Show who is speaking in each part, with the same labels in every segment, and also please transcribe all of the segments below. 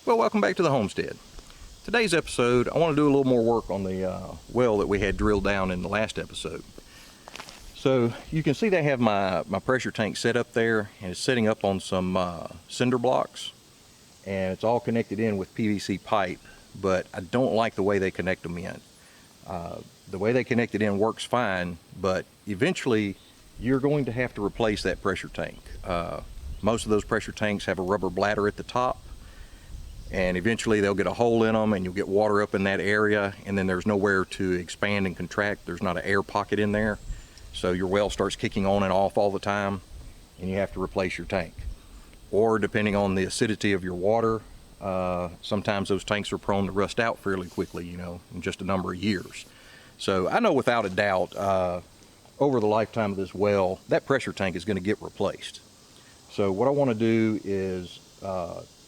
Speaker 1: Well, welcome back to the homestead. Today's episode, I want to do a little more work on the well that we had drilled down in the last episode. So you can see they have my pressure tank set up there, and it's sitting up on some cinder blocks, and it's all connected in with PVC pipe, but I don't like the way they connect them in. The way they connect it in works fine, but eventually you're going to have to replace that pressure tank. Most of those pressure tanks have a rubber bladder at the top, and eventually they'll get a hole in them and you'll get water up in that area, and then there's nowhere to expand and contract. There's not an air pocket in there, so your well starts kicking on and off all the time, and you have to replace your tank. Or depending on the acidity of your water, sometimes those tanks are prone to rust out fairly quickly, in just a number of years. So I know without a doubt, over the lifetime of this well, that pressure tank is going to get replaced. So what I want to do is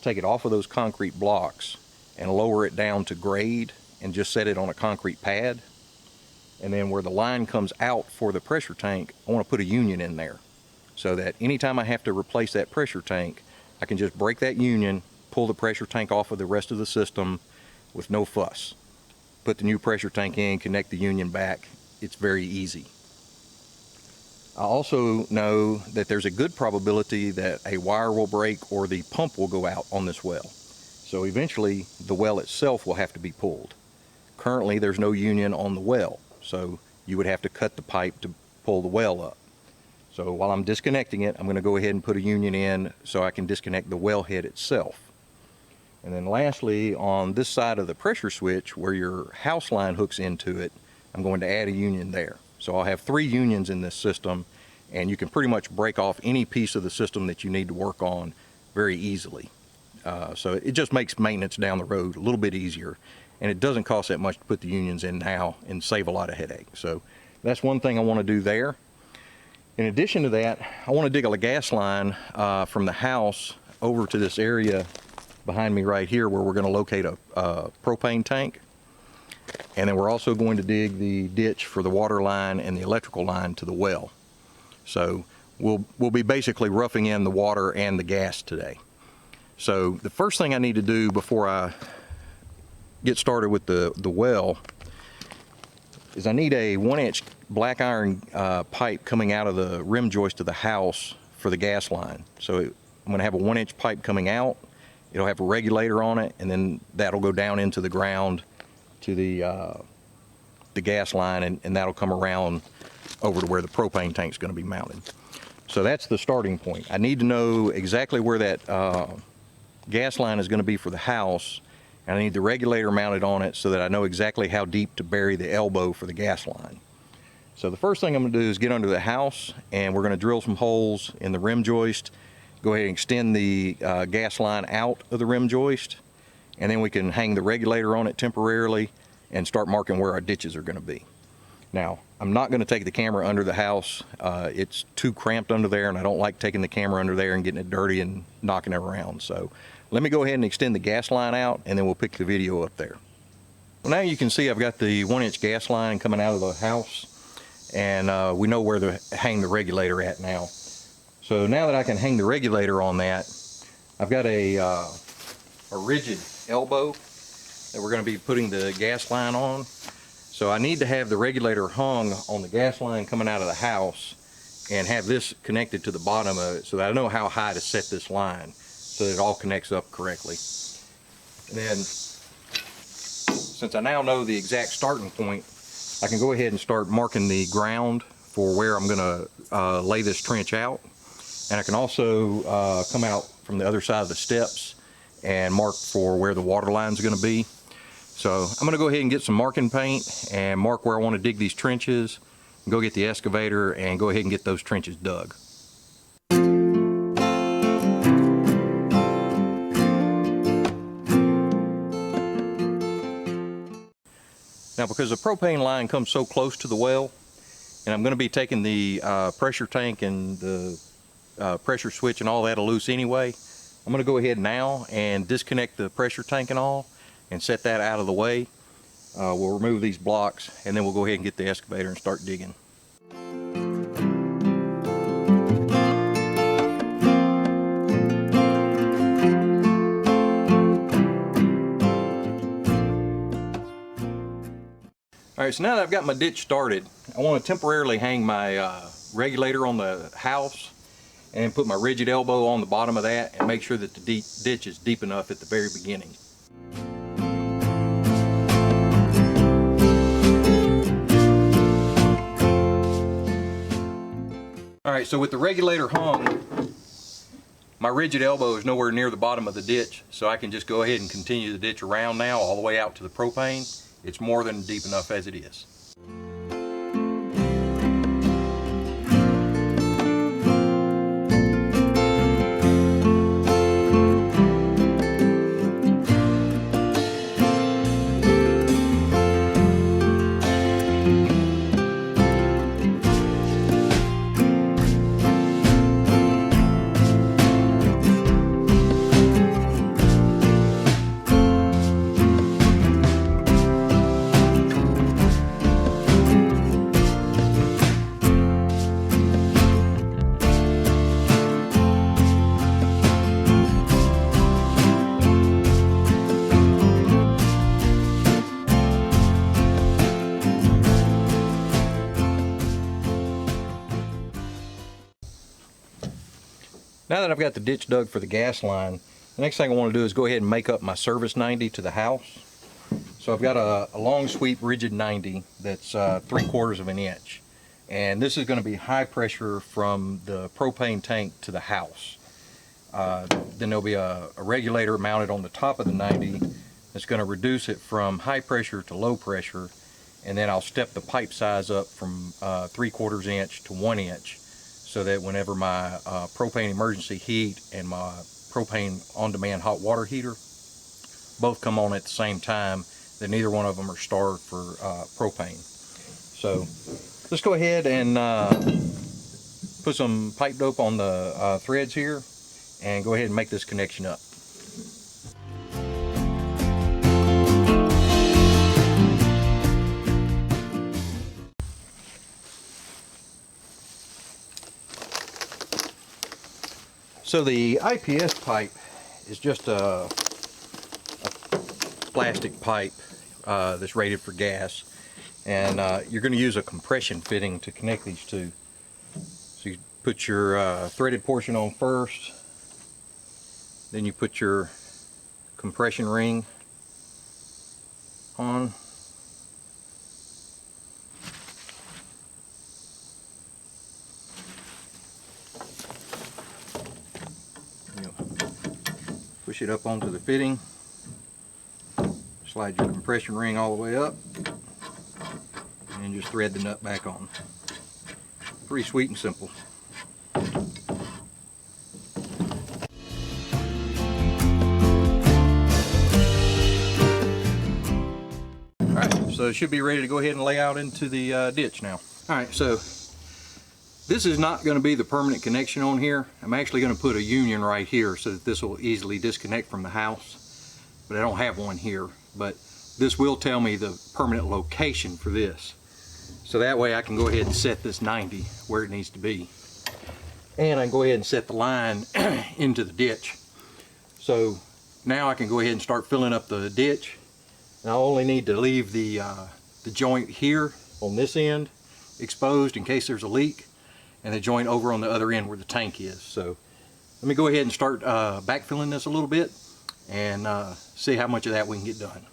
Speaker 1: take it off of those concrete blocks and lower it down to grade and just set it on a concrete pad. And then where the line comes out for the pressure tank, I want to put a union in there so that anytime I have to replace that pressure tank, I can just break that union, pull the pressure tank off of the rest of the system with no fuss. Put the new pressure tank in, connect the union back. It's very easy. I also know that there's a good probability that a wire will break or the pump will go out on this well. So eventually the well itself will have to be pulled. Currently there's no union on the well, so you would have to cut the pipe to pull the well up. So while I'm disconnecting it, I'm going to go ahead and put a union in so I can disconnect the wellhead itself. And then lastly, on this side of the pressure switch where your house line hooks into it, I'm going to add a union there. So I'll have 3 unions in this system, and you can pretty much break off any piece of the system that you need to work on very easily. So it just makes maintenance down the road a little bit easier, and it doesn't cost that much to put the unions in now and save a lot of headache. So that's one thing I want to do there. In addition to that, I want to dig a gas line from the house over to this area behind me right here where we're going to locate a propane tank. And then we're also going to dig the ditch for the water line and the electrical line to the well. So we'll be basically roughing in the water and the gas today. So the first thing I need to do before I get started with the well is I need a 1-inch black iron pipe coming out of the rim joist of the house for the gas line. So I'm going to have a 1-inch pipe coming out. It'll have a regulator on it, and then that'll go down into the ground to the gas line, and that'll come around over to where the propane tank is going to be mounted. So that's the starting point. I need to know exactly where that gas line is going to be for the house, and I need the regulator mounted on it so that I know exactly how deep to bury the elbow for the gas line. So the first thing I'm going to do is get under the house, and we're going to drill some holes in the rim joist, go ahead and extend the gas line out of the rim joist, and then we can hang the regulator on it temporarily and start marking where our ditches are going to be. Now, I'm not going to take the camera under the house. It's too cramped under there, and I don't like taking the camera under there and getting it dirty and knocking it around. So let me go ahead and extend the gas line out, and then we'll pick the video up there. Well, now you can see I've got the 1-inch gas line coming out of the house, and we know where to hang the regulator at now. So now that I can hang the regulator on that, I've got a rigid elbow that we're going to be putting the gas line on. So I need to have the regulator hung on the gas line coming out of the house and have this connected to the bottom of it so that I know how high to set this line so that it all connects up correctly. And then, since I now know the exact starting point, I can go ahead and start marking the ground for where I'm going to lay this trench out. And I can also come out from the other side of the steps and mark for where the water line is going to be. So I'm going to go ahead and get some marking paint and mark where I want to dig these trenches, and go get the excavator and go ahead and get those trenches dug. Now, because the propane line comes so close to the well, and I'm going to be taking the pressure tank and the pressure switch and all that loose anyway, I'm going to go ahead now and disconnect the pressure tank and all and set that out of the way. We'll remove these blocks, and then we'll go ahead and get the excavator and start digging. Alright, so now that I've got my ditch started, I want to temporarily hang my regulator on the house and put my rigid elbow on the bottom of that and make sure that the ditch is deep enough at the very beginning. Alright, so with the regulator hung, my rigid elbow is nowhere near the bottom of the ditch, so I can just go ahead and continue the ditch around now all the way out to the propane. It's more than deep enough as it is. Now that I've got the ditch dug for the gas line, the next thing I want to do is go ahead and make up my service 90 to the house. So I've got a long sweep rigid 90 that's 3/4 of an inch. And this is going to be high pressure from the propane tank to the house. Then there'll be a regulator mounted on the top of the 90 that's going to reduce it from high pressure to low pressure. And then I'll step the pipe size up from 3/4 inch to 1 inch, so that whenever my propane emergency heat and my propane on-demand hot water heater both come on at the same time, then neither one of them are starved for propane. So let's go ahead and put some pipe dope on the threads here and go ahead and make this connection up. So the IPS pipe is just a plastic pipe that's rated for gas, and you're going to use a compression fitting to connect these two. So you put your threaded portion on first, then you put your compression ring on. Push it up onto the fitting, slide your compression ring all the way up, and just thread the nut back on. Pretty sweet and simple. Alright, so it should be ready to go ahead and lay out into the ditch now. Alright, so this is not going to be the permanent connection on here. I'm actually going to put a union right here so that this will easily disconnect from the house, but I don't have one here. But this will tell me the permanent location for this, so that way I can go ahead and set this 90 where it needs to be, and I can go ahead and set the line into the ditch. So now I can go ahead and start filling up the ditch, and I only need to leave the joint here on this end exposed in case there's a leak, and the joint over on the other end where the tank is. So let me go ahead and start backfilling this a little bit and see how much of that we can get done.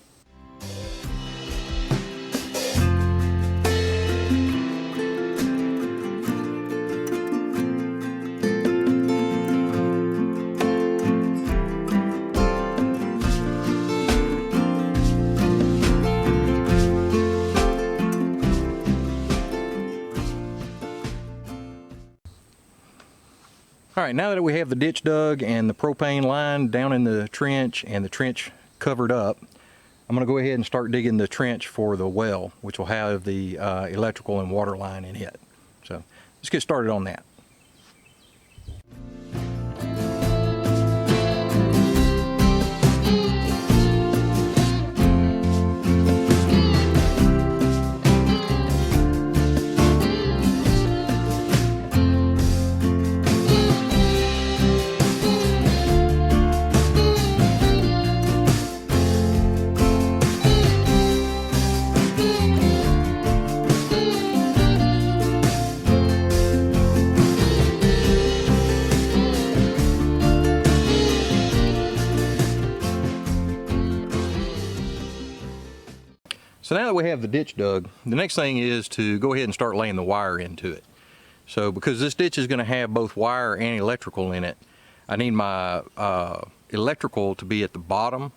Speaker 1: Alright, now that we have the ditch dug and the propane line down in the trench and the trench covered up, I'm going to go ahead and start digging the trench for the well, which will have the electrical and water line in it. So let's get started on that. So now that we have the ditch dug, the next thing is to go ahead and start laying the wire into it. So because this ditch is going to have both wire and electrical in it, I need my electrical to be at the bottom,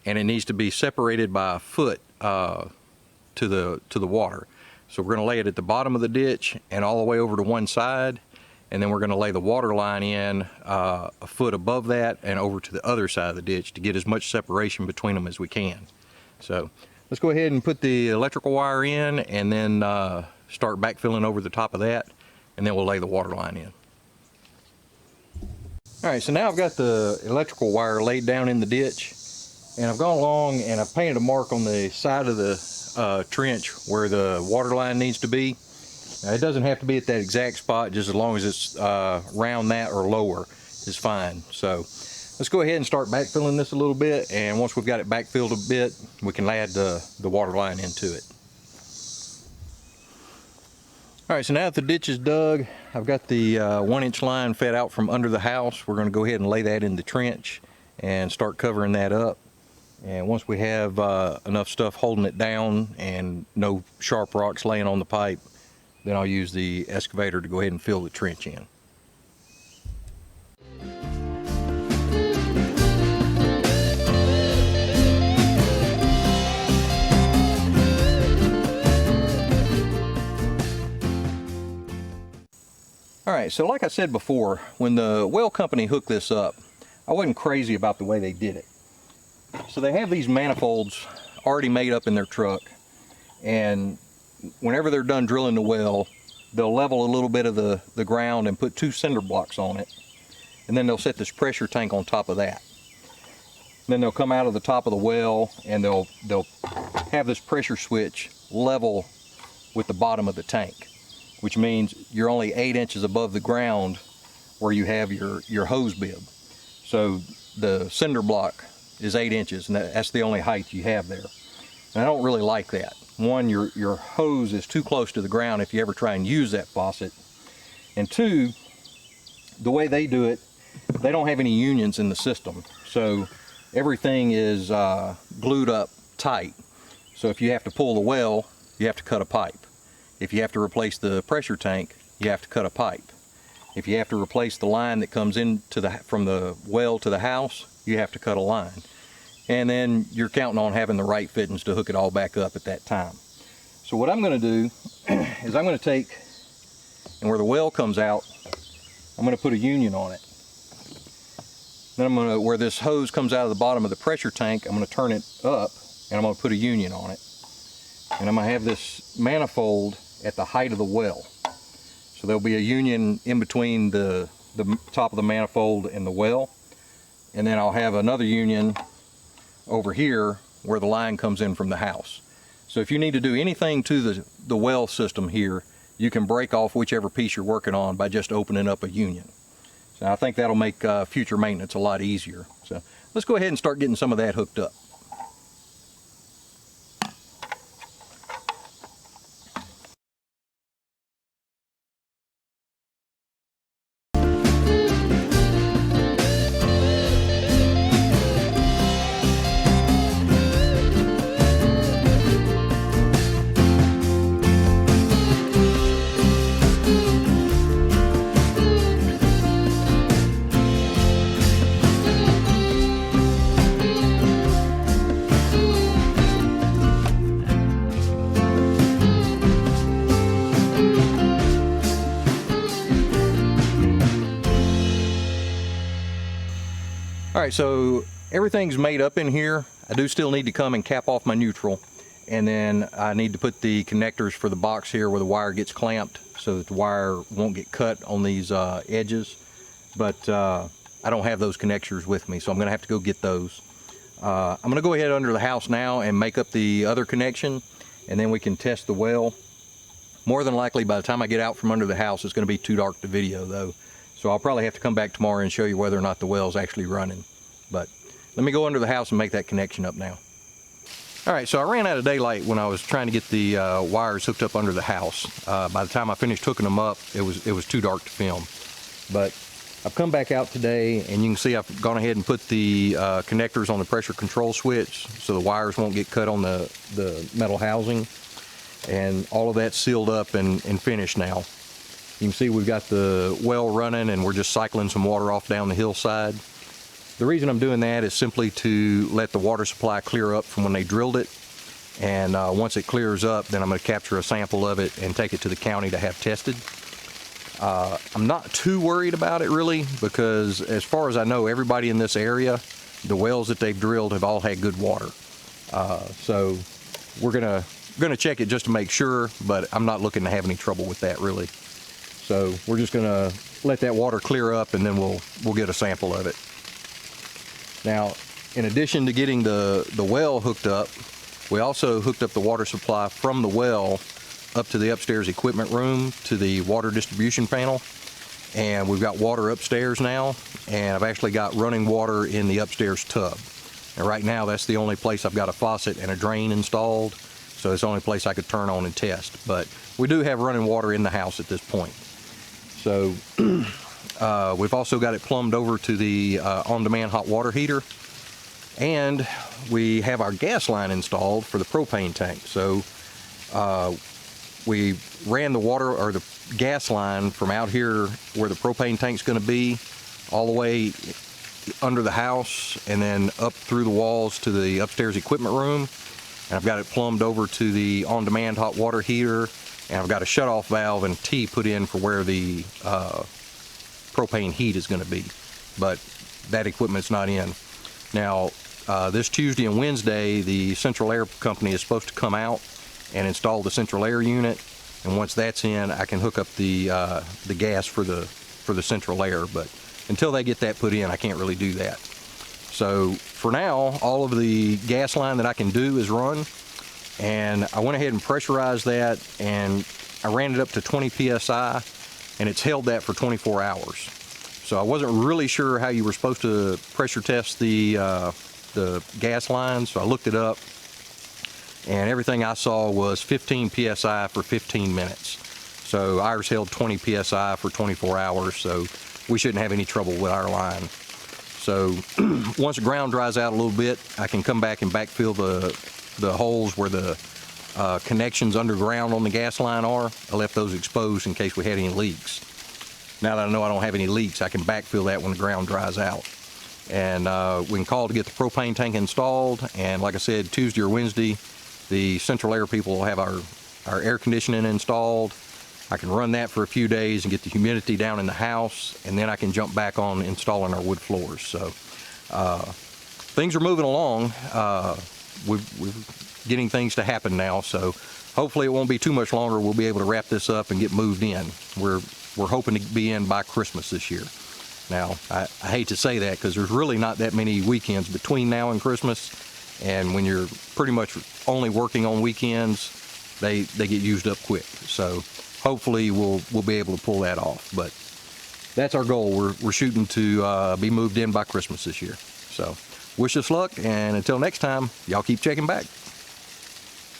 Speaker 1: and it needs to be separated by a foot to the water. So we're going to lay it at the bottom of the ditch and all the way over to one side, and then we're going to lay the water line in a foot above that and over to the other side of the ditch to get as much separation between them as we can. So let's go ahead and put the electrical wire in, and then start backfilling over the top of that, and then we'll lay the water line in. All right, so now I've got the electrical wire laid down in the ditch, and I've gone along and I've painted a mark on the side of the trench where the water line needs to be. Now, it doesn't have to be at that exact spot, just as long as it's around that or lower is fine. So let's go ahead and start backfilling this a little bit, and once we've got it backfilled a bit, we can add the water line into it. All right, so now that the ditch is dug, I've got the 1-inch line fed out from under the house. We're going to go ahead and lay that in the trench and start covering that up. And once we have enough stuff holding it down and no sharp rocks laying on the pipe, then I'll use the excavator to go ahead and fill the trench in. Alright, so like I said before, when the well company hooked this up, I wasn't crazy about the way they did it. So they have these manifolds already made up in their truck, and whenever they're done drilling the well, they'll level a little bit of the ground and put 2 cinder blocks on it, and then they'll set this pressure tank on top of that. Then they'll come out of the top of the well and they'll have this pressure switch level with the bottom of the tank, which means you're only 8 inches above the ground where you have your hose bib. So the cinder block is 8 inches, and that's the only height you have there. And I don't really like that. One, your hose is too close to the ground if you ever try and use that faucet. And two, the way they do it, they don't have any unions in the system. So everything is glued up tight. So if you have to pull the well, you have to cut a pipe. If you have to replace the pressure tank, you have to cut a pipe. If you have to replace the line that comes in from the well to the house, you have to cut a line. And then you're counting on having the right fittings to hook it all back up at that time. So what I'm going to do is I'm going to take, and where the well comes out, I'm going to put a union on it. Then I'm going to, where this hose comes out of the bottom of the pressure tank, I'm going to turn it up, and I'm going to put a union on it. And I'm going to have this manifold at the height of the well. So there'll be a union in between the top of the manifold and the well. And then I'll have another union over here where the line comes in from the house. So if you need to do anything to the well system here, you can break off whichever piece you're working on by just opening up a union. So I think that'll make future maintenance a lot easier. So let's go ahead and start getting some of that hooked up. All right, so everything's made up in here. I do still need to come and cap off my neutral, and then I need to put the connectors for the box here where the wire gets clamped so that the wire won't get cut on these edges. But I don't have those connectors with me, so I'm gonna have to go get those. I'm gonna go ahead under the house now and make up the other connection, and then we can test the well. More than likely, by the time I get out from under the house, it's gonna be too dark to video though. So I'll probably have to come back tomorrow and show you whether or not the well's actually running. But let me go under the house and make that connection up now. All right, so I ran out of daylight when I was trying to get the wires hooked up under the house. By the time I finished hooking them up, it was too dark to film. But I've come back out today, and you can see I've gone ahead and put the connectors on the pressure control switch so the wires won't get cut on the metal housing. And all of that's sealed up and finished now. You can see we've got the well running, and we're just cycling some water off down the hillside. The reason I'm doing that is simply to let the water supply clear up from when they drilled it. And once it clears up, then I'm going to capture a sample of it and take it to the county to have tested. I'm not too worried about it really, because as far as I know, everybody in this area, the wells that they've drilled have all had good water. So we're gonna check it just to make sure, but I'm not looking to have any trouble with that really. So we're just gonna let that water clear up, and then we'll get a sample of it. Now, in addition to getting the well hooked up, we also hooked up the water supply from the well up to the upstairs equipment room to the water distribution panel. And we've got water upstairs now, and I've actually got running water in the upstairs tub. And right now that's the only place I've got a faucet and a drain installed, so it's the only place I could turn on and test. But we do have running water in the house at this point. So we've also got it plumbed over to the on-demand hot water heater, and we have our gas line installed for the propane tank. So we ran the water or the gas line from out here where the propane tank's going to be all the way under the house and then up through the walls to the upstairs equipment room. And I've got it plumbed over to the on-demand hot water heater, and I've got a shutoff valve and T put in for where the propane heat is going to be, but that equipment's not in. Now, this Tuesday and Wednesday, the central air company is supposed to come out and install the central air unit, and once that's in, I can hook up the gas for the central air. But until they get that put in, I can't really do that. So for now, all of the gas line that I can do is run, and I went ahead and pressurized that, and I ran it up to 20 psi, and it's held that for 24 hours. So I wasn't really sure how you were supposed to pressure test the gas line, so I looked it up, and everything I saw was 15 psi for 15 minutes. So ours held 20 psi for 24 hours, so we shouldn't have any trouble with our line. So once the ground dries out a little bit, I can come back and backfill the holes where the connections underground on the gas line are. I left those exposed in case we had any leaks. Now that I know I don't have any leaks, I can backfill that when the ground dries out. And we can call to get the propane tank installed, and like I said, Tuesday or Wednesday, the central air people will have our air conditioning installed. I can run that for a few days and get the humidity down in the house, and then I can jump back on installing our wood floors. So things are moving along. We're getting things to happen now, so hopefully it won't be too much longer. We'll be able to wrap this up and get moved in. We're hoping to be in by Christmas this year. Now, I hate to say that because there's really not that many weekends between now and Christmas, and when you're pretty much only working on weekends, they get used up quick. So hopefully we'll be able to pull that off. But that's our goal. We're shooting to be moved in by Christmas this year. So wish us luck, and until next time, y'all keep checking back.